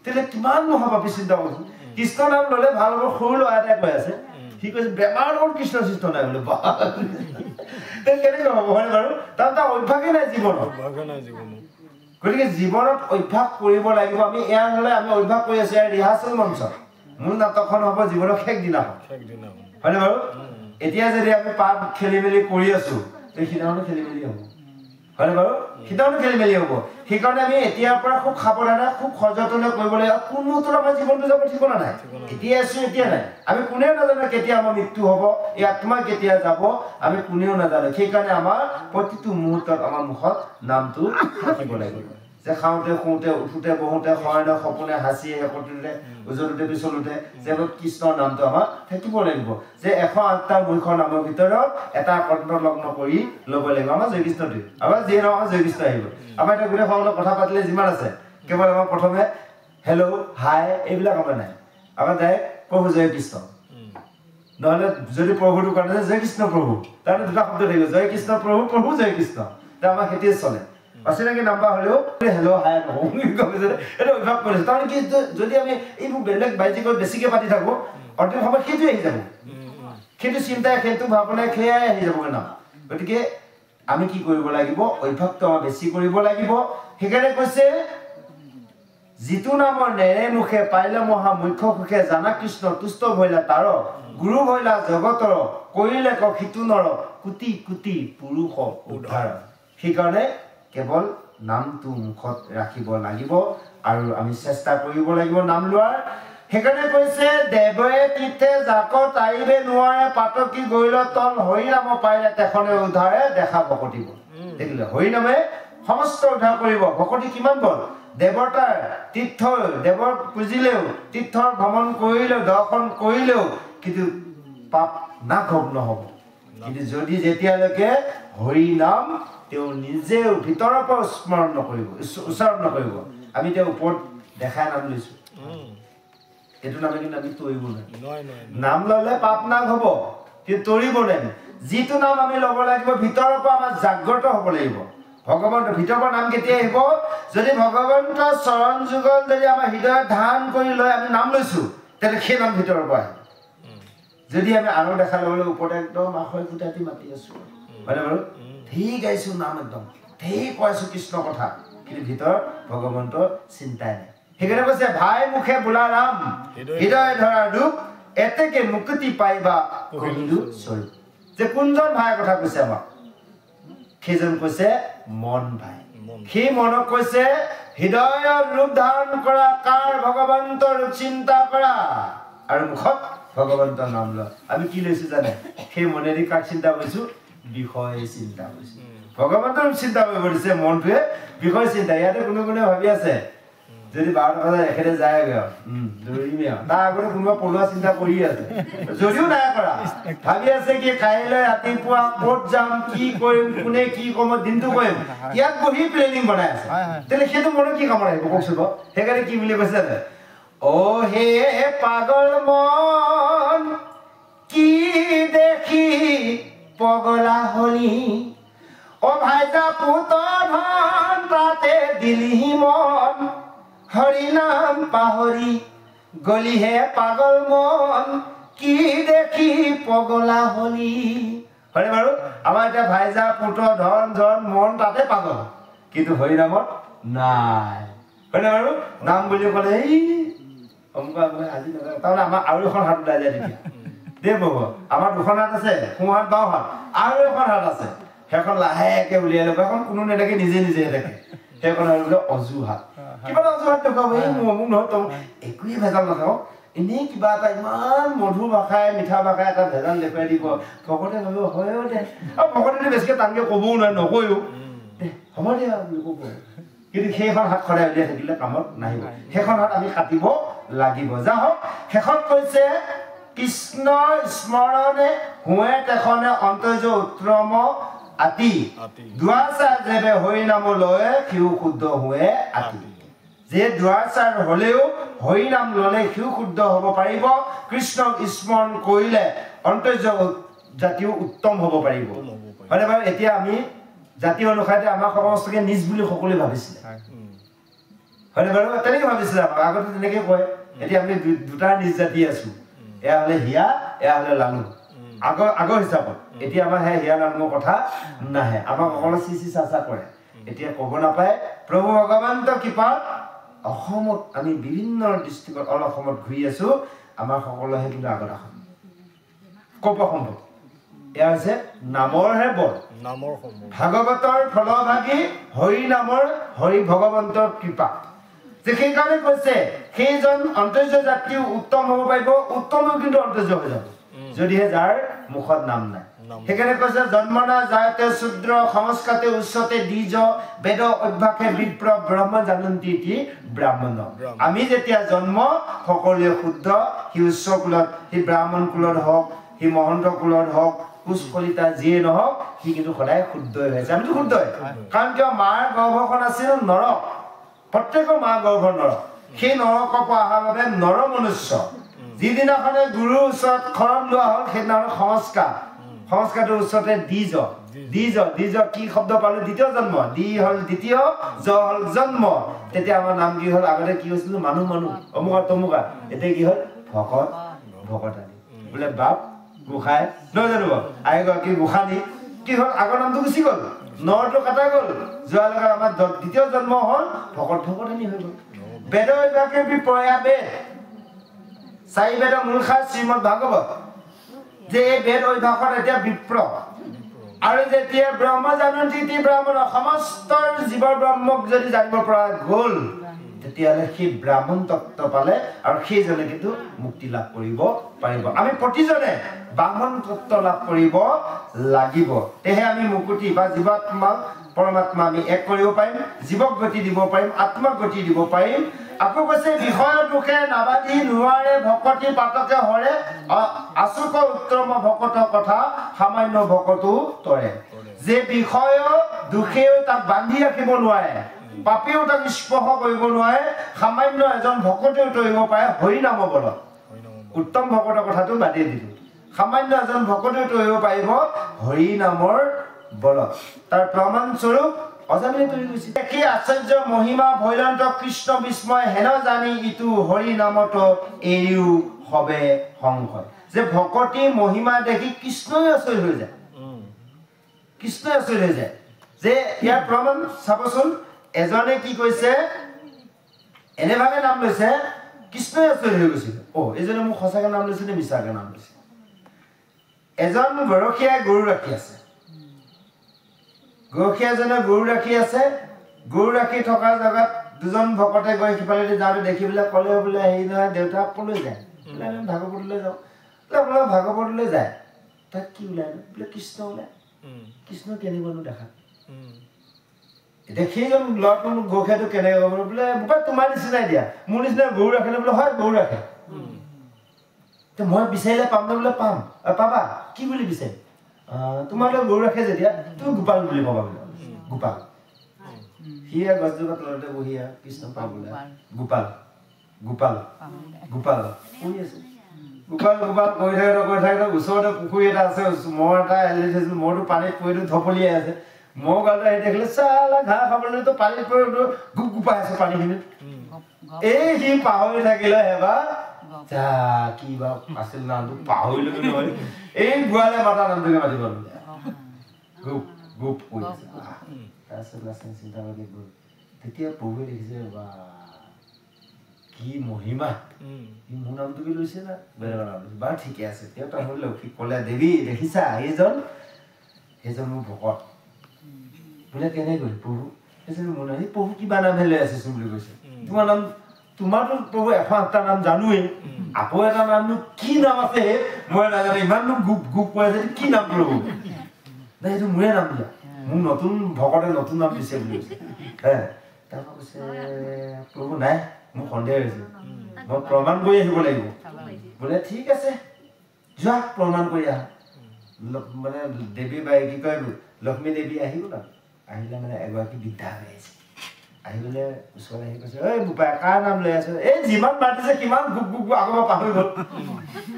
তেলে কিমান মহাপাপী চিন্তা কৰিছো কৃষ্ণ নাম ললে ভাল হ'ব সৰু ল'ৰা এটাই কৈ আছে সি কৈছে বেমাৰ হ'ল কৃষ্ণ সৃষ্ট নাই বোলে কেনেকৈ হ'ব হয়নে বাৰু তাৰ অভ্যাসেই নাই জীৱনত গতিকে জীৱনত অভ্যাস কৰিব লাগিব আমি এয়া হ'লে আমি অভ্যাস কৰি আছো ইয়াৰ ৰিহাৰ্চেল মঞ্চ মূল নাটকখন হ'ব জীৱনৰ শেষ দিনাখন হয়নে বাৰু এতিয়া যদি আমি পাপ খেলি মেলি কৰি আছো সিদিনাখনো খেলি মেলি হ'ব হয়নে বাৰু সিদিনাখনো খেলি মেলি হ'ব সেইকাৰণে আমি এতিয়াৰ পৰা খুব সাৱধানে খুব সযতনে কৰিব লাগিব কোন মুহূৰ্তত আমাৰ জীৱনটো যাব ঠিকনা নাই এতিয়া আছো এতিয়া নাই আমি কোনেও নাজানো কেতিয়া আমাৰ মৃত্যু হ'ব এই আত্মা কেতিয়া যাব আমি কোনেও নাজানো সেইকাৰণে আমাৰ প্ৰতিটো মুহূৰ্তত আমাৰ মুখত নামটো থাকিব লাগিব যে খাওঁতে শুওঁতে উঠোতে বহোঁতে শয়নে সপোনে হাঁচিয়ে একত্ৰিতে উজলোতে পিছলোতে যে কৃষ্ণৰ নামটো আমাৰ থাকিব লাগিব যে 108টা মুখ্য নামৰ ভিতৰত এটা কণ্ঠ লগ্ন কৰি ল'ব লাগিব আমাৰ জয় কৃষ্ণটোৱে আমাৰ যিয়ে নহয় জয় কৃষ্ণ আহিব আমাৰ এটা গোটেই সকলো কথা পাতিলে যিমান আছে কেৱল আমাৰ প্ৰথমে হেল্ল' হাই এইবিলাক আমাৰ নাই আমাৰ ডাইৰেক্ট প্ৰভু জয় কৃষ্ণ নহ'লে যদি প্ৰভুটোৰ কাৰণে জয় কৃষ্ণ প্ৰভু তাৰমানে দুটা শব্দ থাকিব জয় কৃষ্ণ প্ৰভু প্ৰভু জয় কৃষ্ণ আমাৰ সেইটোৱে চলে অচিনাকি নাম্বাৰ হ'লেও হেল্ল' হাই নকওঁ এইটো অভ্যাস কৰিছোঁ তাৰমানে কি যদি আমি এইবোৰ বেলেগ বাইজিকৈ বেছিকৈ পাতি থাকোঁ অন্তিম সময়ত সেইটোৱে আহি যাব সেইটো চিন্তাই সেইটো ভাৱনাই সেয়াই আহি যাবগৈ নাম গতিকে আমি কি কৰিব লাগিব অভ্যাসটো আমাৰ বেছি কৰিব লাগিব সেইকাৰণে কৈছে যিটো নামৰ নেৰে মুখে পাইলে মহা মুখ্য সুখে জানা কৃষ্ণ তুষ্ট ভৈলা তাৰ গুৰু ভৈলা জগতৰ কৰিলে ক সিটো নৰ কোটি কোটি পুৰুষ উদ্ধাৰ সেইকাৰণে কেৱল নামটো মুখত ৰাখিব লাগিব আৰু আমি চেষ্টা কৰিব লাগিব নাম লোৱাৰ সেইকাৰণে কৈছে দেৱে তীৰ্থে জাক তাৰিবে নোৱাৰে পাতকি গৈল তল হৰি নাম পাইলে তেখনে উদ্ধাৰে দেখা ভকতিব দেখিলে হৰি নামে সমস্ত উদ্ধাৰ কৰিব ভকতি কিমান বল দেৱতাৰ তীৰ্থ দেৱৰ পুজিলেও তীৰ্থৰ ভ্ৰমণ কৰিলেও দৰ্শন কৰিলেও কিন্তু পাপ নাঘৱ নহ'ব কিন্তু যদি যেতিয়ালৈকে হৰি নাম তেওঁ নিজেও ভিতৰৰ পৰা স্মৰণ নকৰিব উচ্চাৰণ নকৰিব আমি তেওঁ ওপৰত দেখাই নাম লৈছো এইটো নামে কিন্তু আমি তৰিব নোৱাৰিম নাম ল'লে পাপ নাগ হ'ব কিন্তু তৰিব নোৱাৰিম যিটো নাম আমি ল'ব লাগিব ভিতৰৰ পৰা আমাৰ জাগ্ৰত হ'ব লাগিব ভগৱন্তৰ ভিতৰৰ পৰা নাম কেতিয়া আহিব যদি ভগৱন্তৰ চৰণ যুগল যদি আমাৰ হৃদয়ত ধাৰণ কৰি লৈ আমি নাম লৈছো তেন্তে সেই নাম ভিতৰৰ পৰা আহিব যদি আমি আনৰ দেখা ল'বলৈ ওপৰতে একদম আখৈ ফুটাটি মাতি আছো হয়নে বাৰু ধেই গাইছো নাম একদম ধেই কৈছো কৃষ্ণ কথা কিন্তু ভিতৰত ভগৱন্তৰ চিন্তাই নাই সেইকাৰণে কৈছে ভাই মুখে বোলা ৰাম হৃদয় ধৰা ৰূপ এতেকে মুক্তি পাইবা কহিলো স্বৰূপ যে কোনজন ভাইৰ কথা কৈছে আমাক সেইজন কৈছে মন ভাই সেই মনক কৈছে হৃদয়ৰ ৰূপ ধাৰণ কৰা কাৰ ভগৱন্তৰ ৰূপ চিন্তা কৰা আৰু মুখত ভগৱন্তৰ নাম লোৱা আমি কি লৈছো জানে সেই মনেদি কাক চিন্তা কৰিছো বিষয় চিন্তা কৰিছো ভগৱন্তৰ চিন্তা কৰিব দিছে মনটোৱে বিষয় চিন্তা ইয়াতে কোনো কোনে ভাবি আছে যদি 12টা বজাত এখেতে যায়গৈ দৌৰিমে তাৰ আগতে কোনোবা পলোৱা চিন্তা কৰি আছে যদিও নাই কৰা ভাবি আছে কি কাইলৈ ৰাতিপুৱা ক'ত যাম কি কৰিম কোনে কি কম দিনটো কৰিম ইয়াত বহি প্লেনিং বনাই আছে তেনে সেইটো মনত কি কামত আহিব কওকচোন সেইকাৰণে কি বুলি কৈছে অ হে পাগল মন কি দেখি পগলা হলি অ ভাইজা পুত ধন তাতে দিলিহি মন হৰি নাম পাহৰি গলিহে পাগল মন কি দেখি পগলা হলি হয়নে বাৰু আমাৰ এতিয়া ভাইজা পুত ধন জন মন তাতে পাগল কিন্তু হৰি নামত নাই হয়নে বাৰু নাম বুলি ক'লে এই আজি তাৰমানে আমাৰ আৰু এখন হাত ওলাই যায় তেতিয়া দেই বাবু আমাৰ দুখন হাত আছে সোঁ হাত বাওঁ হাত আৰু এখন হাত আছে সেইখন লাহেকে উলিয়াই ল'ব এখন কোনো নেদেখে নিজে নিজে দেখে সেইখন আৰু বোলে অজুহাত কিবা এটা অজুহাত দেখুৱাব এই মোক নহয় তই একোৱেই ভেজাল নাথাকক এনেই কিবা এটা ইমান মধুৰ ভাষাই মিঠা ভাষাই এটা ভেজাল দেখুৱাই দিব ভকতে ভাবিব হয়ো দে আৰু ভকতে বেছিকৈ টানকৈ ক'বও নোৱাৰে নকৈও দে হ'ব দে আৰু ক'ব কিন্তু সেইখন হাত সদায় উলিয়াই থাকিলে কামত নাহিব সেইখন হাত আমি কাটিব লাগিব যা হওক শেষত কৈছে কৃষ্ণৰ স্মৰণে হুৱে তেখনে অন্তৰ্য উত্তম আতি দুৱাৰচাৰ যেবে হৰি নাম লয়ে সিও শুদ্ধ হুৱে আতি যে দুৱাৰচাৰ হ'লেও হৰি নাম ল'লে সিও শুদ্ধ হ'ব পাৰিব কৃষ্ণক স্মৰণ কৰিলে অন্তৰ্য জাতিও উত্তম হ'ব পাৰিব হয়নে বাৰু এতিয়া আমি জাতি অনুসাৰে আমাৰ সমস্তকে নিজ বুলি সকলোৱে ভাবিছিলে হয়নে বাৰু তেনেকৈ ভাবিছিলে আগতে তেনেকৈ কয় এতিয়া আমি দুটা নিজ জাতি আছোঁ এয়া হ'লে হিয়া এয়া হ'লে লালুং আগৰ হিচাপত এতিয়া আমাৰ সেই হিয়া লালুঙৰ কথা নাহে আমাক অকল চিচি চাচা কৰে এতিয়া ক'ব নাপায় প্ৰভু ভগৱন্তৰ কৃপাত অসমত আমি বিভিন্ন ডিষ্ট্ৰিক্টত অল অসমত ঘূৰি আছোঁ আমাৰ সকলোহে কিন্তু আগত আসন ক'ব সম্ভৱ এয়া হৈছে নামৰহে বল ভাগৱতৰ ফলভাগী হৰি নামৰ হৰি ভগৱন্তৰ কৃপা যে সেইকাৰণে কৈছে সেইজন অন্তৰ্য যাত্ৰীও উত্তম হ'ব পাৰিব উত্তমেও কিন্তু অন্তৰ্য হৈ যাব যদিহে যাৰ মুখত নাম নাই সেইকাৰণে কৈছে জন্মনা জায়তে শূদ্ৰ সংস্কাতে উচ্চতে দ্বিজ বেদ অভ্যাসে বিপ্ৰ ব্ৰহ্ম জানন্তি ইতি ব্ৰাহ্মণ আমি যেতিয়া জন্ম সকলোৱে শুদ্ধ সি উচ্চ কুলত সি ব্ৰাহ্মণ কুলত হওক সি মহন্ত কুলত হওক কোচ কলিতা যিয়ে নহওক সি কিন্তু সদায় শুদ্ধই হৈ আছে আমিতো শুদ্ধই কাৰণ কিয় মাৰ গৰ্ভখন আছিল নৰক প্ৰত্যেকৰ মা গৰ্ভৰ নৰক সেই নৰকৰ পৰা অহাৰ বাবে নৰ মনুষ্য যিদিনাখনে গুৰুৰ ওচৰত খৰম লোৱা হ'ল সেইদিনাখন সংস্কাৰটোৰ ওচৰতে দ্বিজ কি শব্দ পালো দ্বিতীয় জন্ম দি হ'ল দ্বিতীয় জ হ'ল জন্ম তেতিয়া আমাৰ নাম কি হ'ল আগতে কি হৈছিল মানুহ অমুকা তমুকা এতিয়া কি হ'ল ভকতানী বোলে বাপ গোসাঁই নহয় জানো আইগৰাকী গোসাঁনী কি হ'ল আগৰ নামটো গুচি গ'ল নৰটো কাটা গ'ল যোৱাৰ লগে আমাৰ দ্বিতীয় জন্ম হ'ল ভকতানী হৈ গ'ল বেদ অভ্যাসে বিপ্ৰয়া বেদ চাৰি বেদৰ মূল সাৰ শ্ৰীমদ ভাগৱত যে এই বেদ অভ্যাসত এতিয়া বিপ্ৰ আৰু যেতিয়া ব্ৰহ্ম জানন্তি ইতি ব্ৰাহ্মণ সমস্ত জীৱৰ ব্ৰহ্মক যদি জানিব পৰা গ'ল তেতিয়াহ'লে সেই ব্ৰাহ্মণ তত্ত্ব পালে আৰু সেইজনে কিন্তু মুক্তি লাভ কৰিব পাৰিব আমি প্ৰতিজনে ব্ৰাহ্মণ তত্ত্ব লাভ কৰিব লাগিব তেহে আমি মুকুতি বা জীৱাত্মা পৰমাত্মা আমি এক কৰিব পাৰিম জীৱক গতি দিব পাৰিম আত্মাক গতি দিব পাৰিম আকৌ কৈছে বিষয় দুখে নাবাধি নোৱাৰে ভকতি পাতকে হৰে আচুক উত্তম ভকত কথা সামান্য ভকতো তৰে যে বিষয় দুখেও তাক বান্ধি ৰাখিব নোৱাৰে পাপীও তাক স্পৰ্শ কৰিব নোৱাৰে সামান্য এজন ভকতেও তৰিব পাৰে হৰি নাম বলত উত্তম ভকতৰ কথাটো বাদেই দিলোঁ সামান্য এজন ভকতেও তৰিব পাৰিব হৰি নামৰ বলত তাৰ প্ৰমাণ স্বৰূপ অজামিলে তৰি গৈছে সেই আশ্চৰ্য মহিমা ভৈৰন্ত কৃষ্ণ বিস্ময় হেন জানি ইটো হৰি নামত এৰিও হবে সংশয় যে ভকতি মহিমা দেখি কৃষ্ণই আচৰিত হৈ যায় যে ইয়াৰ প্ৰমাণ চাবচোন এজনে কি কৈছে এনেভাৱে নাম লৈছে কৃষ্ণই আচৰিত হৈ গৈছিল এইজনে মোক সঁচাকে নাম লৈছে নে মিছাকে নাম লৈছে এজন গৰখীয়াই গৰু ৰাখি আছে গৰখীয়াজনে গৰু ৰাখি আছে গৰু ৰাখি থকা জেগাত দুজন ভকতে গৈ সিফালেদি যাওঁতে দেখি পেলাই ক'লে বোলে হেৰি নহয় দেউতাক ক'লৈ যায় বোলে আমি ভাগৱতলৈ যাওঁ বোলে ভাগৱতলৈ যায় তাক কি ওলাই বোলে কৃষ্ণ ওলাই কৃষ্ণ কেনেকুৱানো দেখা এতিয়া সেইজন ল'ৰাটো গৰখীয়াটো কেনেকৈ ক'ব বোলে বোপা তোমাৰ নিচিনাই দিয়া মোৰ নিচিনা গৰু ৰাখে বোলে হয় গৰু ৰাখে মই বিচাৰিলে পাম নে বোলে পাম পাবা কি বুলি বিচাৰি তোমালোকে গৰু ৰাখে যেতিয়া তুমি গোপাল বুলি ক'বা বোলে গোপাল সিয়া গছজোপা তলতে বহি কৃষ্ণ পাবলৈ গোপাল শুই আছে গোপাল কৰি থাকে ওচৰতে পুখুৰী এটা আছে মহ এটা এলি থৈছিলো মহটো পানীত পৰিটো ধপলিয়াই আছে মহ গালটো আহি দেখিলে চালা ঘাঁহ খাবলৈতো পানীত পৰি গোপাই আছে পানীখিনিত এই সি পাহৰি থাকিলে এবাৰ কি বা আছিল নামটো পাহৰিলো নহয় এই গোৱালে মাতা নামটোকে মাতিব গোপ তাৰপিছত চিন্তা কৰি গ'ল তেতিয়া প্ৰভুৱে দেখিছে বা কি মহিমা সি মোৰ নামটোকে লৈছে না বেলেগৰ নাম লৈছে বাৰু ঠিকে আছে তেওঁ তাৰ হ'ল সি ক'লে দেৱী দেখিছা সেইজন মোৰ ভকত বোলে কেনেকৈ প্ৰভু সেইজন মোৰ নাই প্ৰভু কিবা নামহে লৈ আছেচোন বুলি কৈছে তোমাৰ নাম তোমাৰতো প্ৰভু 108টা নাম জানোৱেই আকৌ এটা নামনো কি নাম আছে মই নাজানো ইমাননো গোপ কৈ আছে কি নাম প্ৰভু নাই এইটো মোৰে নাম দিয়া মোক নতুন ভকতে নতুন নাম দিছে বুলি কৈছে তাৰপৰা কৈছে প্ৰভু নাই মোৰ সন্দেহ হৈছে মই প্ৰমাণ কৰি আহিব লাগিব বোলে ঠিক আছে যোৱা প্ৰমাণ কৰি আহা মানে দেৱী বাই কি কয় লক্ষ্মী দেৱী আহিব না আহিলে মানে এগৰাকী বৃদ্ধা হৈ আহিছে আহি পেলাই ওচৰত আহি কৈছে ঐ বোপাই কাৰ নাম লৈ আছো এই যিমান মাতিছে কিমান গোপ আগৰ পৰা পাহৰি গ'ল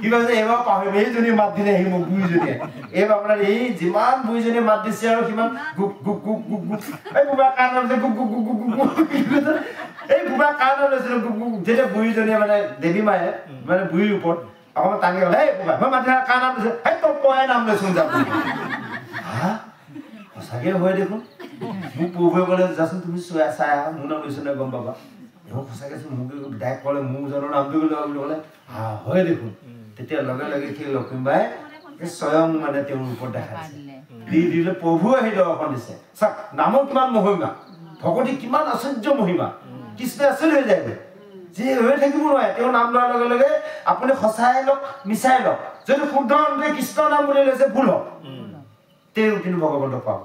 কি ভাবিছে এইবাৰ পাহৰিব এইজনী মাত দিলে সেই মোক বুঢ়ীজনীয়ে এইবাৰ আপোনাৰ এই যিমান বুঢ়ীজনী মাত দিছে আৰু সিমান গুপ গুপ গুপ গুপ গুপ এই বুঢ়া কাণ লৈছে গুপ গুপ গুপ গুপ গুপ এই বুঢ়া কাণ লৈছিল গুপ গুপ যেতিয়া বুঢ়ীজনীয়ে মানে দেৱী মায়ে মানে বুঢ়ীৰ ওপৰত অকণমান টাঙি গ'লে এই বুঢ়া মই মাতি কাৰ নাম লৈছে এই তই পঢ়াই নাম লৈছোন যাব হা সঁচাকৈ হয় দেখোন মোক প্ৰভুৱে ক'লে যাচোন তুমি চোৱা চাই আহা মোৰ নাম লৈছো নে গম পাবা মোক সঁচাকৈ মোক ডাইৰেক্ট ক'লে মোৰজনৰ নামটো বুলি ক'লে হয় দেখোন তেতিয়া লগে লগে সেই লক্ষ্মীবাই স্বয়ং মানে তেওঁৰ ওপৰত দেখা দিছে দি দিলে প্ৰভু আহি দৰ্শন দিছে চাওক নামৰ কিমান মহিমা ভকতি কিমান আশ্চৰ্য মহিমা কৃষ্ণ আচৰিত হৈ যায় যে হৈ থাকিব নোৱাৰে তেওঁৰ নাম লোৱাৰ লগে লগে আপুনি সঁচাই লওক মিছাই লওক যদি শুদ্ধ অন্তৰে কৃষ্ণ নাম বুলি লৈছে ভুল হওক তেওঁ কিন্তু ভগৱন্তক পাব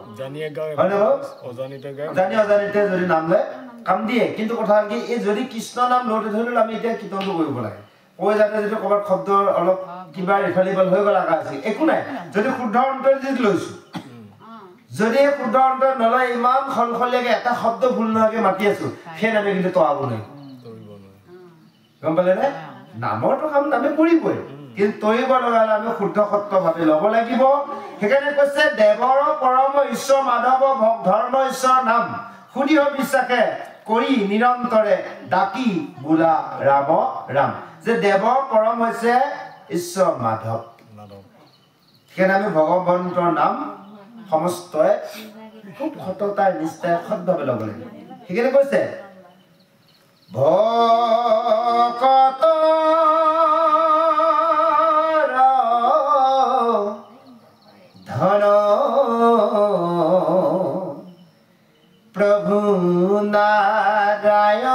জানি অজানিতে যদি নাম লয় কাম দিয়ে কিন্তু কথা হ'ল কি এই যদি কৃষ্ণ নাম লওঁতে ধৰি লওক আমি এতিয়া কীৰ্তনটো কৰিব লাগে কৈ যাতে যদি ক'ৰবাত শব্দ অলপ কিবা ইফাল সিফাল হৈ গ'ল আছে একো নাই যদি শুদ্ধ অন্তৰে যদি লৈছো যদি এই শুদ্ধ অন্তৰে নলয় ইমান খলখলীয়াকৈ এটা শব্দ ভুল নোহোৱাকৈ মাতি আছো সেই নামে কিন্তু তৰাব নাই গম পালে নে নামৰটো কাম নামে কৰিবই কিন্তু তৰিব লগা হ'লে আমি শুদ্ধ সত্যভাৱে ল'ব লাগিব সেইকাৰণে কৈছে দেৱৰ পৰম ঈশ্বৰ মাধৱ ধৰ্ম ঈশ্বৰ নাম সুদৃঢ় বিশ্বাসে কৰি নিৰন্তৰে ডাকি বোলা ৰাম ৰাম যে দেৱৰ পৰম হৈছে ঈশ্বৰ মাধৱ সেইকাৰণে আমি ভগৱন্তৰ নাম সমস্তই খুব সততাৰ নিষ্ঠাৰে সৎভাৱে ল'ব লাগিব সেইকাৰণে কৈছে ভকত ধন প্রভু নারায়ণ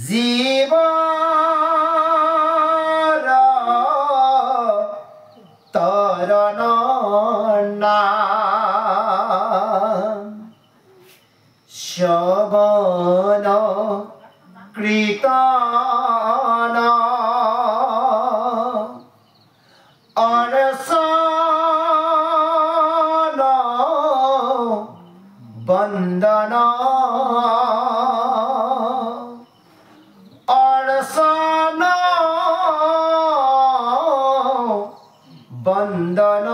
জীব তরণ শবন কীর্তন অরসন বন্দন অরসন বন্দন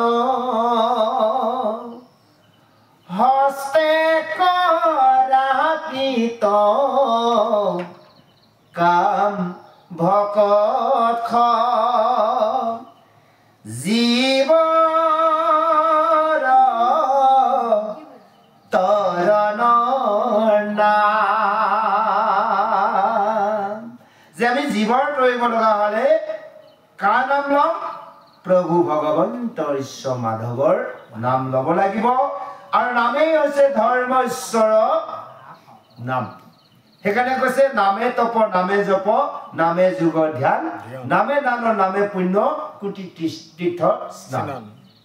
হস্তে করাপিত কাম ভকত জীব তরণ যে আমি জীৱৰ তৰিব লগা হলে কাৰ নাম লম প্ৰভু ভগৱন্তৰ ঈশ্বৰ মাধৱৰ নাম ল'ব লাগিব আৰু নামেই হৈছে ধৰ্ম ঈশ্বৰৰ নাম সেইকাৰণে কৈছে নামে তপ নামে জপ নামে যোগ ধ্যান নামে দান নামে পুণ্য কোটি তীৰ্থ স্নান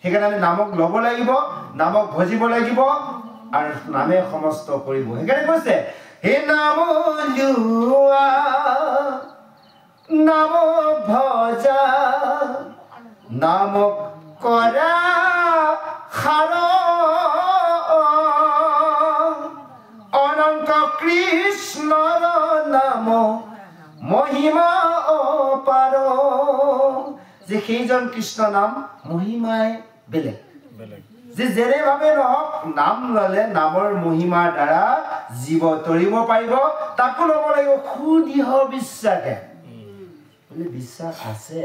সেইকাৰণে আমি নামক ল'ব লাগিব নামক ভজিব লাগিব আৰু নামে সমস্ত কৰিব সেইকাৰণে কৈছে হে নাম লোৱা নাম ভজা নামক কৰা খাৰ অনন্ত কৃষ্ণৰ নাম মহিমা অপাৰ যে সেইজন কৃষ্ণ নাম মহিমাই বেলেগ যে যেনেভাৱে নহওক নাম ল'লে নামৰ মহিমাৰ দ্বাৰা জীৱ তৰিব পাৰিব তাকো ল'ব লাগিব সুদৃঢ় বিশ্বাসে বুলি বিশ্বাস আছে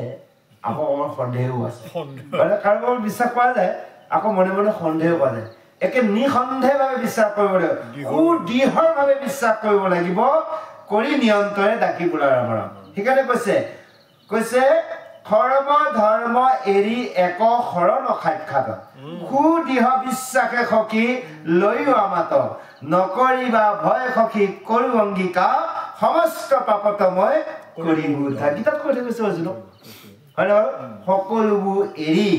আকৌ আমাৰ সন্দেহো আছে মানে কাৰোবাৰ বিশ্বাস পোৱা যায় আকৌ মনে মনে সন্দেহ পোৱা যায় একে নিসন্দেহভাৱে বিশ্বাস কৰিব লাগিব সুদৃঢ়ভাৱে বিশ্বাস কৰিব লাগিব কৰি নিয়ন্ত্ৰণে ডাকি বোলা ৰাম ৰাম সেইকাৰণে কৈছে সৰ্ব ধৰ্ম এৰি এক শৰণ সাক্ষাৎ সুদৃঢ় বিশ্বাসে সখী লৈও আমাত নকৰিবা ভয় সখী কৰো অংগীকাৰ সমস্ত পাপত মই কৰিম উদ্ধাৰ গীতাত কৈ থৈ গৈছে অৰ্জুন হয় নহয় সকলোবোৰ এৰি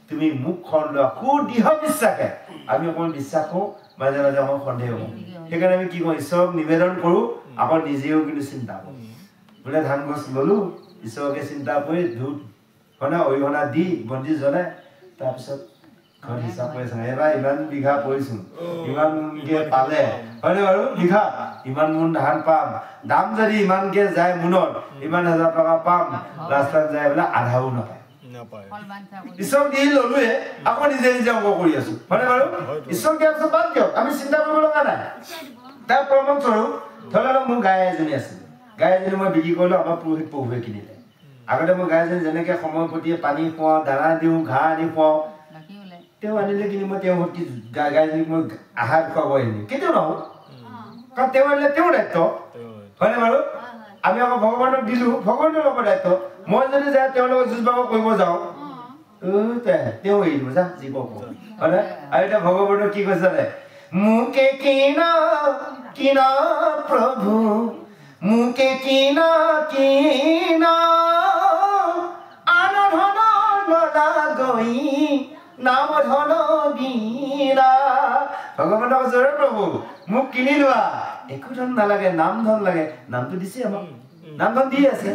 তুমি মুখখন লোৱা সুদৃঢ় বিশ্বাসে আমি অকণ বিশ্বাস কৰোঁ মাজে মাজে আমাৰ সন্দেহ হওঁ সেইকাৰণে আমি কি কৰোঁ ঈশ্বৰক নিবেদন কৰোঁ আকৌ নিজেও কিন্তু চিন্তা কৰোঁ বোলে ধান গছ ল'লোঁ ঈশ্বৰকে চিন্তা কৰি ধূপ হয়নে অৰিহণা দি বন্তি জ্বলাই তাৰপিছত ঘৰত হিচাপ কৰি চাওঁ এইবাৰ ইমান বিঘা কৰিছোঁ ইমানকৈ পালে হয়নে বাৰু লিখা ইমান মুন ধান পাম দাম যদি ইমানকে যায় মুনৰ ইমান হাজাৰ টকা পাম ৰাস্তাত যায় বোলে আধাও নাপায় ঈশ্বৰ দি ললোৱে আকৌ নিজে নিজে অংক কৰি আছো হয়নে বাৰু ঈশ্বৰ দিয়াৰ পিছত বাদ দিয়ক আমি চিন্তা কৰিব লগা নাই তাৰ প্ৰমাণ স্বৰূপ ধৰি লওক মোৰ গাই এজনী আছিল গাই এজনী মই বিক্ৰী কৰিলো আমাৰ পুৰোহিত প্ৰভুৱে কিনিলে আগতে মই গাই এজনী যেনেকে সময় প্ৰতি পানী খুৱাওঁ দানা দিওঁ ঘাঁহ আনি খুৱাওঁ তেওঁ আনিলে কিন্তু মই তেওঁ গাইজনীক মই আহাৰ খুৱাব আনিম কেতিয়াও নহওঁ কাৰণ তেওঁ আনিলে তেওঁৰ দায়িত্ব হয়নে বাৰু আমি আকৌ ভগৱানক দিলো ভগৱানৰ লগত দায়িত্ব মই যদি যায় তেওঁৰ লগত যুঁজ বাগ কৰিব যাওঁ তেওঁ এৰি দিব যা যি কওঁ হয়নে আৰু এতিয়া ভগৱানৰ কি কৈছে জানে মুকে কিনা কিনা প্ৰভু মুকে কিনা কিনা আন ধন নলাগৈ নাম ধন বিনা ভগৱানক কৈছে প্ৰভু মোক কিনি লোৱা একো ধন নালাগে নাম ধন লাগে নামটো দিছে আমাক নাম ধন দি আছে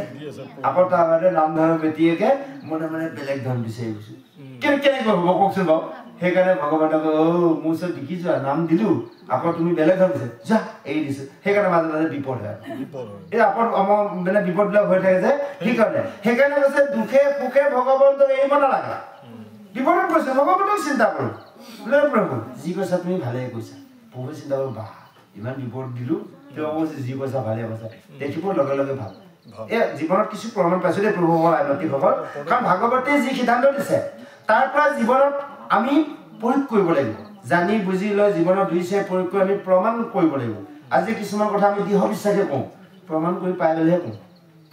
আকৌ তাৰ আগতে নাম ধনৰ বেটিয়েকে মনে মনে বেলেগ ধন বিচাৰি গৈছো কেনেকৈ হ'ব কওকচোন বাৰু সেইকাৰণে ভগৱানক মোৰ ওচৰত বিকি যোৱা নাম দিলো আকৌ তুমি বেলেগ ধন দিছে যা এৰি দিছো সেইকাৰণে মাজে মাজে বিপদ হয় এই আপদ মানে বিপদবিলাক হৈ থাকে যে সেইকাৰণে কৈছে দুখে সুখে ভগৱানক এৰিব নালাগে বিপদত কৈছে ভগৱানক চিন্তা কৰো বোলে প্ৰভু যি কৈছা তুমি ভালে কৈছা প্ৰভু চিন্তা কৰো বাহ ইমান বিপদ দিলো তেওঁ কৈছে যি কৈছা ভালে কৈছা দেখিব লগে লগে ভাল এই জীৱনত কিছু প্ৰমাণ পাইছো দেই প্ৰভুসকল আইনতিসকল কাৰণ ভাগৱতে যি সিদ্ধান্ত দিছে তাৰ পৰা জীৱনত আমি প্ৰয়োগ কৰিব লাগিব জানি বুজি লৈ জীৱনত দুইছে প্ৰয়োগ কৰি আমি প্ৰমাণ কৰিব লাগিব আজি কিছুমান কথা আমি দৃঢ় বিশ্বাসে কওঁ প্ৰমাণ কৰি পাই গ'লেহে কওঁ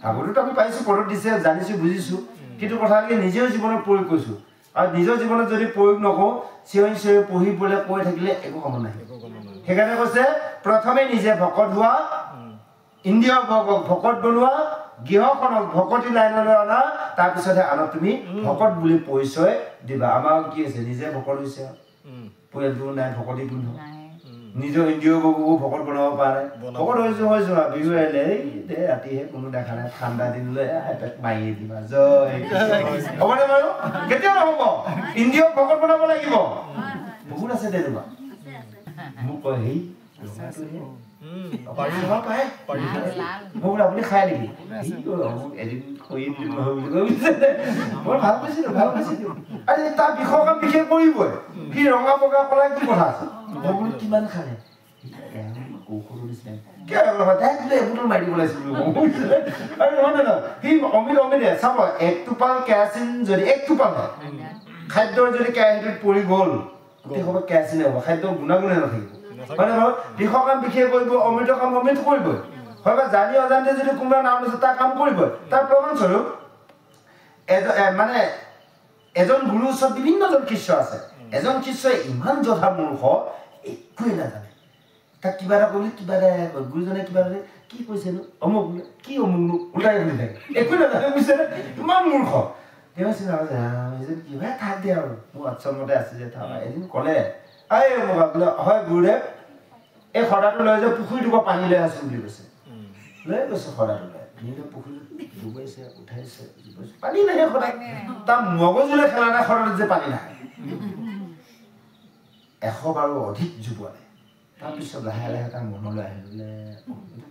ভাগৱতত আমি পাইছো পদত দিছে জানিছো বুজিছো কিন্তু কথাকে নিজেও জীৱনত প্ৰয়োগ কৰিছো আৰু নিজৰ জীৱনত যদি প্ৰয়োগ নকৰোঁ চিঞৰি চিঞৰি পঢ়িবলৈ কৈ থাকিলে একো কাম নাই সেইকাৰণে কৈছে প্ৰথমে নিজে ভকত হোৱা ইন্দ্ৰিয় ভকত বনোৱা গৃহখনক ভকতি লাইনলৈ অনা তাৰপিছতহে আনক তুমি ভকত বুলি পৰিচয় দিবা আমাৰ কি হৈছে নিজে ভকত হৈছে পৰিয়ালটো নাই ভকতি পিন্ধ নিজৰ ইন্দ্ৰিয় ভকত বনাব পৰা নাই ভকত হৈছো বিহু আহিলে দে ৰাতিহে কোনো দেখা নাই ঠাণ্ডা দিনলৈ মাৰি দিবা জয় হ'বনে বাৰু কেতিয়া নহ'ব ইন্দ্ৰিয় ভকত বনাব লাগিব বহুত আছে তেনেকুৱা মোক কয় সেই আপুনি খাই নেকি এদিন ভাল পাইছিলো তাৰ বিষয় কাম বিশেষ কৰিবই সি ৰঙা বগা কলাই কি কথা আছে কিমান খালে খাদ্যৰ যদি কেৰাহীটোত পৰি গ'ল কেৰাচিন হ'ব খাদ্য গুণাগুণে নাথাকিব হয় নে বাৰু বিষৰ কাম বিশেষ কৰিব অমৃত কাম অমৃত কৰিবই হয় বা জানি অজানিতে যদি কোনোবা নাম লৈছে তাৰ কাম কৰিবই তাৰ প্ৰমাণস্বৰূপ মানে এজন গুৰুৰ ওচৰত বিভিন্নজন শিষ্য আছে এজন শিষ্যই ইমান যথা মূৰ্খ একোৱে নাজানে তাক কিবা এটা কৰিলে কিবা এটা গুৰুজনে কিবা এটা কি কৈছেনো অমুক কি অমুকনো ওলাই শুনি থাকে একোৱে নাজানে বুজিছেনে ইমান মূৰ্খ তেওঁ চিন্তা কৰিছে কিবা থাক দিয়ে আৰু মোৰ আশ্ৰমতে আছে যে থাকা এদিন ক'লে বোলে হয় গুৰুদেৱ এই সদাটো লৈ যে পুখুৰীটোৰ পৰা পানী লৈ আছো বুলি কৈছে লৈ গৈছে সদাটো লৈ পুখুৰীত ডুবাইছে উঠাইছে পানী নাহে সদায় তাৰ মগজুলে খেলা নাই সদাটোত যে পানী নাহে 100 বাৰো অধিক জুবুৱালে তাৰপিছত লাহে লাহে তাৰ মনলৈ আহিলে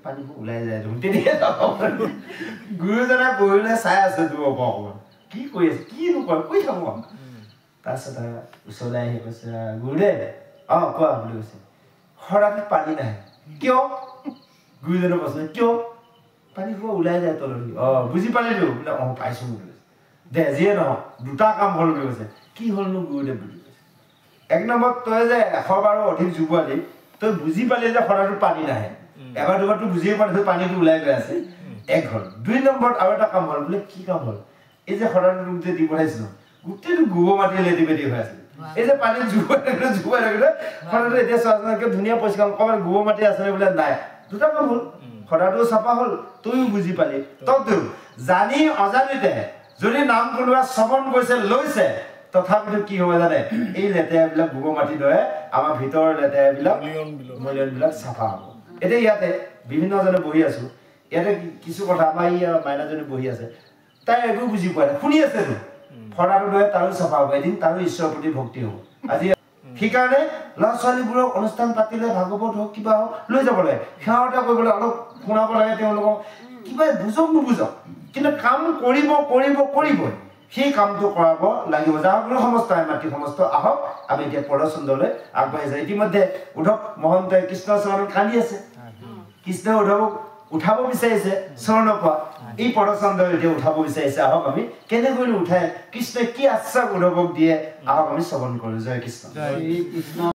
পানীবোৰ ওলাই যায় গুৰুজনে বহিলে চাই আছে দূৰৰ পৰা অকণমান কি কৰি আছে কিনো কয় কৈ থাকো তাৰপিছত ওচৰলৈ আহি কৈছে গুৰুদেৱ কোৱা বুলি কৈছে সদাটোত পানী নাহে কিয় গুৰুজনে কৈছে কিয় পানী খোৱা ওলাই যায় তললৈ বুজি পালিলো বোলে পাইছো বুলি কৈছে দে যিয়ে নহওক দুটা কাম হ'ল বুলি কৈছে কি হ'লনো গুৰুদেৱ বুলি কৈছে এক নম্বৰত তই যে 100 বাৰো অধিক জুবুৱালি তই বুজি পালি যে সদাটোত পানী নাহে এবাৰ দুবাৰটো বুজিয়ে পালি পানীটো ওলাই গৈ আছে এক হ'ল 2 নম্বৰত আৰু এটা কাম হ'ল বোলে কি কাম হ'ল এই যে সদাটো যে দি পঠাইছিলো গোটেইটো গোবৰ মাটি লেটি বেটি হৈ আছিল এই যে পানী জুবুৱাই থাকিলে সদাটো এতিয়া চোৱাচোনকে ধুনীয়া পৰিষ্কাৰ অকণমান গোবৰ মাটি আছে বোলে নাই দুটা কাম হ'ল সদাটো চাফা হ'ল তইও বুজি পালি তইও জানি অজানিতে যদি নাম কোনোবা শ্ৰৱণ কৰিছে লৈছে তথাপিতো কি হ'ব জানে এই লেতেৰাবিলাক গোবৰ মাটি দৰে আমাৰ ভিতৰৰ লেতেৰাবিলাক মলিয়নবিলাক চাফা হ'ব এতিয়া ইয়াতে বিভিন্নজনে বহি আছো ইয়াতে কিছু কথা আমাৰ মাইনাজনী বহি আছে তাই একো বুজি পোৱা নাই শুনি আছে সদাটো দৰে তাৰো চাফা হ'ব এদিন তাৰো ঈশ্বৰৰ প্ৰতি ভক্তি হ'ব আজি সেইকাৰণে ল'ৰা ছোৱালীবোৰক অনুষ্ঠান পাতিলে ভাগৱত হওক কিবা হওক লৈ যাব লাগে সেৱা কৰিবলৈ অলপ শুনাব লাগে তেওঁলোকক কিবা বুজক নুবুজক কিন্তু কাম কৰিবই সেই কামটো কৰাব লাগিব যাৰ সমস্ত মাতৃ সমস্ত আহক আমি এতিয়া পদচন্দলৈ আগবাঢ়ি যাওঁ ইতিমধ্যে উদ্ধৱ মহন্তই কৃষ্ণ চৰণত কান্দি আছে কৃষ্ণ উদ্ধৱক উঠাব বিচাৰিছে চৰণৰ পৰা এই পদচন্দৰ এতিয়া উঠাব বিচাৰিছে আহক আমি কেনেকৈ উঠাই কৃষ্ণই কি আশ্বাস উদ্ধৱক দিয়ে আহক আমি শ্ৰৱণ কৰোঁ জয় কৃষ্ণ